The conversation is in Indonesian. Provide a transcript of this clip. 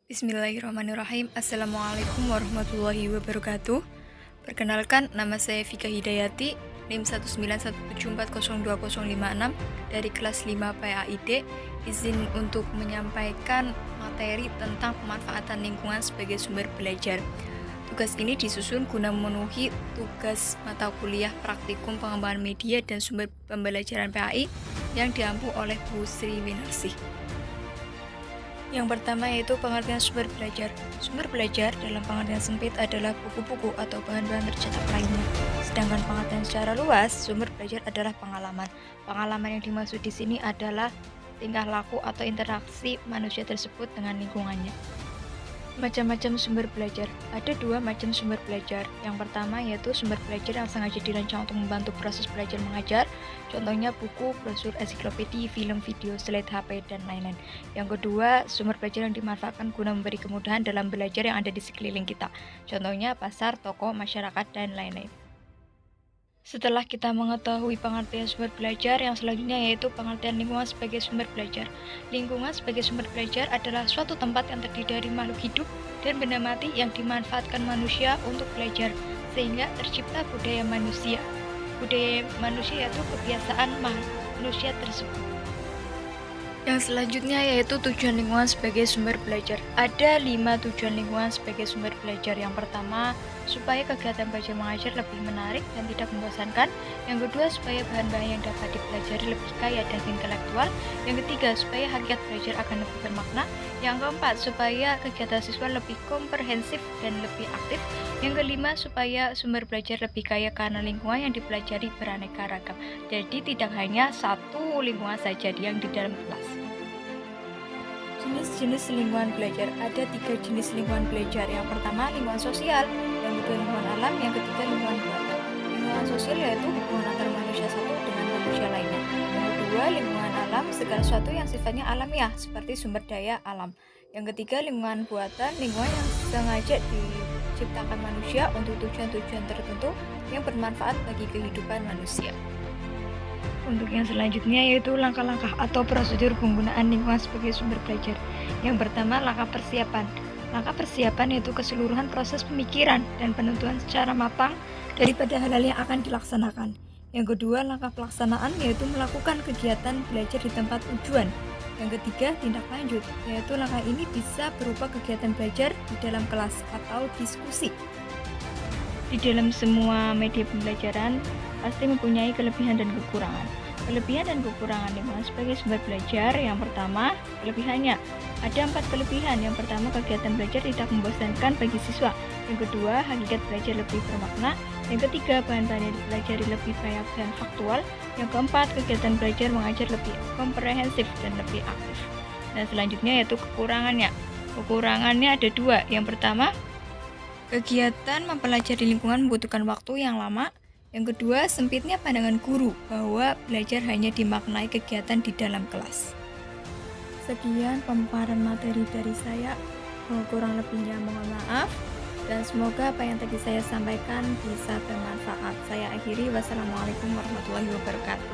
Bismillahirrahmanirrahim. Assalamualaikum warahmatullahi wabarakatuh. Perkenalkan, nama saya Vika Hidayati, NIM 19174020056 dari kelas 5 PAID. Izin untuk menyampaikan materi tentang pemanfaatan lingkungan sebagai sumber belajar. Tugas ini disusun guna memenuhi tugas mata kuliah praktikum pengembangan media dan sumber pembelajaran PAI yang diampu oleh Bu Sri Winarsih. Yang pertama yaitu pengertian sumber belajar. Sumber belajar dalam pengertian sempit adalah buku-buku atau bahan-bahan tercetak lainnya. Sedangkan pengertian secara luas, sumber belajar adalah pengalaman. Pengalaman yang dimaksud di sini adalah tingkah laku atau interaksi manusia tersebut dengan lingkungannya. Macam-macam sumber belajar. Ada dua macam sumber belajar. Yang pertama yaitu sumber belajar yang sengaja dirancang untuk membantu proses belajar mengajar. Contohnya buku, brosur, ensiklopedia, film, video, slide HP, dan lain-lain. Yang kedua, sumber belajar yang dimanfaatkan guna memberi kemudahan dalam belajar yang ada di sekeliling kita. Contohnya pasar, toko, masyarakat, dan lain-lain. Setelah kita mengetahui pengertian sumber belajar, yang selanjutnya yaitu pengertian lingkungan sebagai sumber belajar. Lingkungan sebagai sumber belajar adalah suatu tempat yang terdiri dari makhluk hidup dan benda mati yang dimanfaatkan manusia untuk belajar, sehingga tercipta budaya manusia. Budaya manusia yaitu kebiasaan manusia tersebut. Yang selanjutnya yaitu tujuan lingkungan sebagai sumber belajar. Ada 5 tujuan lingkungan sebagai sumber belajar. Yang pertama, supaya kegiatan belajar mengajar lebih menarik dan tidak membosankan. Yang kedua, supaya bahan-bahan yang dapat dipelajari lebih kaya dan intelektual. Yang ketiga, supaya hakikat belajar akan lebih bermakna. Yang keempat, supaya kegiatan siswa lebih komprehensif dan lebih aktif. Yang kelima, supaya sumber belajar lebih kaya karena lingkungan yang dipelajari beraneka ragam. Jadi tidak hanya satu lingkungan saja yang di dalam kelas. Jenis-jenis lingkungan belajar. Ada 3 jenis lingkungan belajar. Yang pertama, lingkungan sosial. Yang kedua, lingkungan alam. Yang ketiga, lingkungan buatan. Lingkungan sosial yaitu hubungan antara manusia satu dengan manusia lainnya. Yang kedua, lingkungan alam, segala sesuatu yang sifatnya alamiah seperti sumber daya alam. Yang ketiga, lingkungan buatan, lingkungan yang sengaja diciptakan manusia untuk tujuan-tujuan tertentu yang bermanfaat bagi kehidupan manusia. Untuk yang selanjutnya yaitu langkah-langkah atau prosedur penggunaan lingkungan sebagai sumber belajar. Yang pertama, langkah persiapan. Langkah persiapan yaitu keseluruhan proses pemikiran dan penentuan secara matang daripada hal-hal yang akan dilaksanakan. Yang kedua, langkah pelaksanaan yaitu melakukan kegiatan belajar di tempat tujuan. Yang ketiga, tindak lanjut, yaitu langkah ini bisa berupa kegiatan belajar di dalam kelas atau diskusi. Di dalam semua media pembelajaran pasti mempunyai kelebihan dan kekurangan. Kelebihan dan kekurangan lingkungan sebagai sumber belajar. Yang pertama, kelebihannya. Ada 4 kelebihan. Yang pertama, kegiatan belajar tidak membosankan bagi siswa. Yang kedua, hakikat belajar lebih bermakna. Yang ketiga, bahan-bahan yang dipelajari lebih banyak dan faktual. Yang keempat, kegiatan belajar mengajar lebih komprehensif dan lebih aktif. Dan selanjutnya yaitu kekurangannya. Kekurangannya ada 2. Yang pertama, kegiatan mempelajari lingkungan membutuhkan waktu yang lama. Yang kedua, sempitnya pandangan guru bahwa belajar hanya dimaknai kegiatan di dalam kelas. Sekian pemaparan materi dari saya. Kurang lebihnya mohon maaf. Dan semoga apa yang tadi saya sampaikan bisa bermanfaat. Saya akhiri. Wassalamualaikum warahmatullahi wabarakatuh.